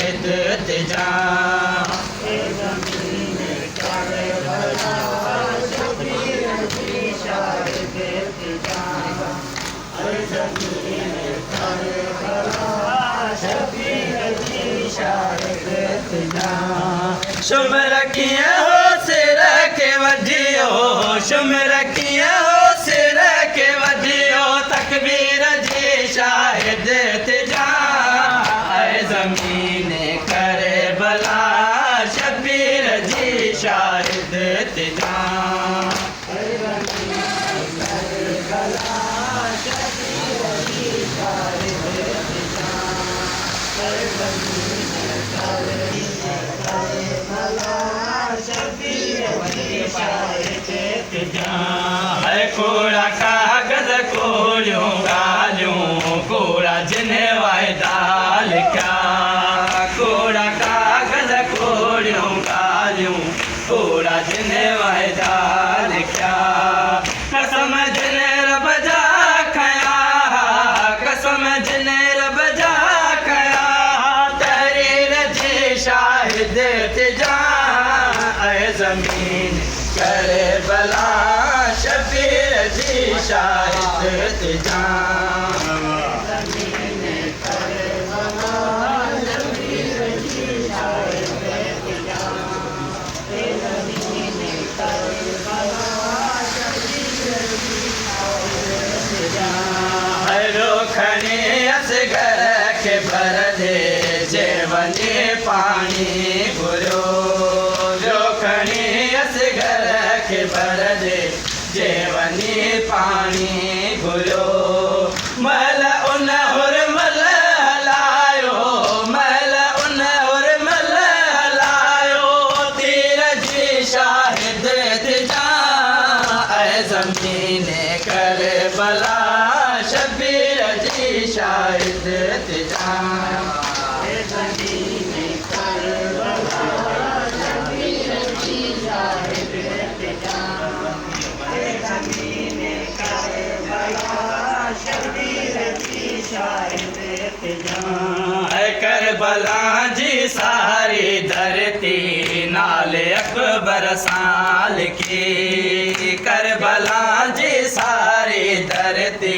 शाहिद तिजा शुम रखिए हो सिर के वजियो शुम रखिए हो सिर के वजियो तकबीर जी शाहिद तिजा ज़मीन करे भला शबीर जी शाहिद तिजा है कूड़ा कागज कोड़ियों गालियों कूड़ा जिन्हें वायदाल क्या कूड़ा कागज कोड़ियों गालियों कूड़ा जिन्हें वायदाल क्या कसम जिन्हें रब जा खया कसम जिन्हें रब जा खया तहरीर जी शाहिद तिजा ज़मीन करे भला शबीर जी शाहिद तिजा रोखने असगर के भर दे जेवनी पानी गुरु के भर दे जेवनी पानी गुलो मल उन हुर मल हलायो मल उन हुर मल हलायो तीर जी शाहिद तिजा ज़मीन करे भला शबीर जी शाहिद तिजा करबला जी सारी धरती नाले अकबर साल की करबला जी सारी धरती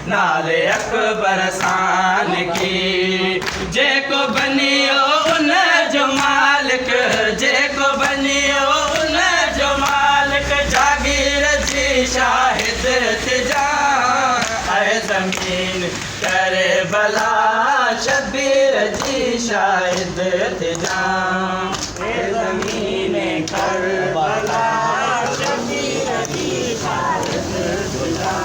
नाले अकबर साल की जे को बनियो उन जो मालिक जे को बनियो उन जो मालिक जागीर जी शाहिद तिजा ज़मीन करे भला शबीर जी शाहिद तिजा ज़मीन कर भला शबीर जी शाहिद तिजा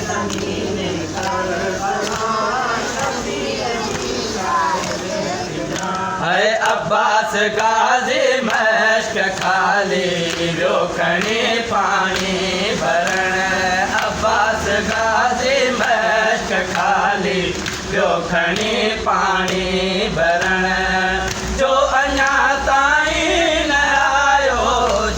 ज़मीन कर भला शबीर जी शाहिद तिजा है अब्बास गाजी मश्क खाली रोकने पानी भरण अब्बास गाजी मश्क खाली रोखनी पानी भरण जो अञा ताईं न आयो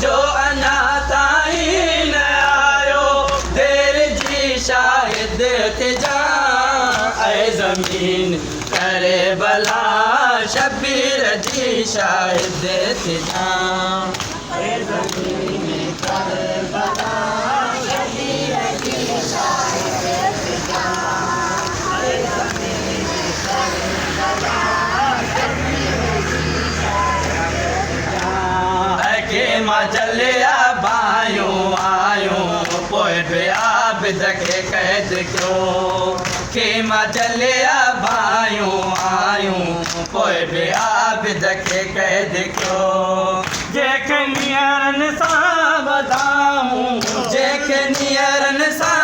जो अञा ताईं न आयो देर जी शाहिद तिजा ज़मीन करे भला शबीर जी शाहिद तिजा ज़मीन करे भला शबीर जी शाहिद तिजा चलिया बायो आयो पोए आप दखे कैद क्यों खेमा चलिया बायो आयो पोए आप दखे कैद क्यों जेख नियरन सा बदाऊं जेख नियरन सा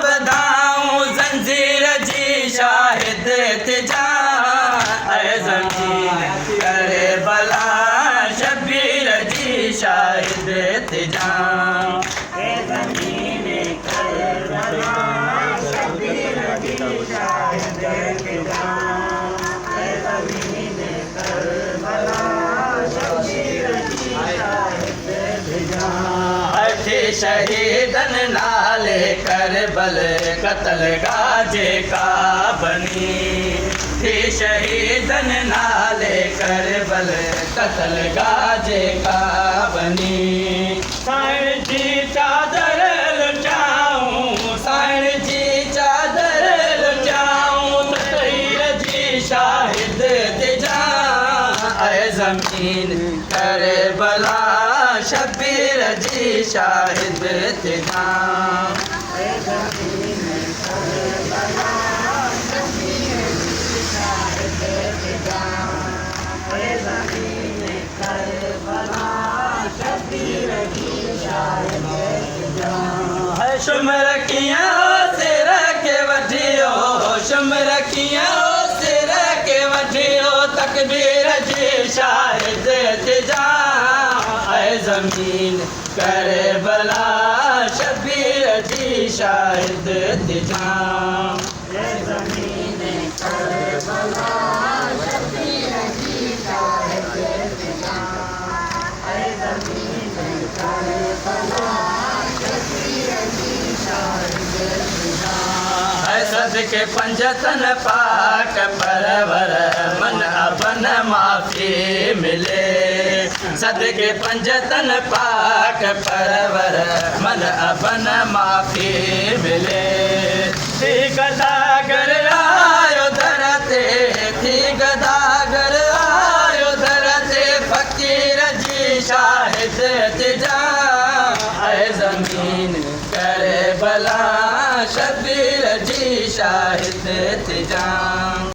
बदाऊं जंजीर जी शाहिद तिजा ज़मीन करे भला शबीर जी शाहिद तिजा ज़मीन करे भला शबीर जी शाहिद तिजा ज़मीन करे भला शबीर जी शाहिद तिजा शहीदन नाले करबल कत्ल गाजे का बनी थी शहीदन नाले करबल कत्ल गाजे का बनी साईं जी चादर लुटाऊं साईं जी चादर लुटाऊं तकदीर जी शाहिद तिजा ऐ ज़मीन करबला शबीर जी शाहिद तिजा शुमर किया सिर के वठियो शुमर किया सिर के वठियो तकबीर जी शाहिद तिजा ऐ ज़मीन करबला शबीर जी शाहिद तिजा ऐ ज़मीन करबला शबीर जी शाहिद तिजा ऐ ज़मीन करबला सदके पंजतन पाक परवर मन अपन माफी मिले सदके पंजतन पाक परवर मन अपन माफी मिले थी गदागर आयो धरते थी गदागर आयो धरते फकीर जी शाहिद तिजा ऐ ज़मीन करबला शबीर जी शाहिद तिजा।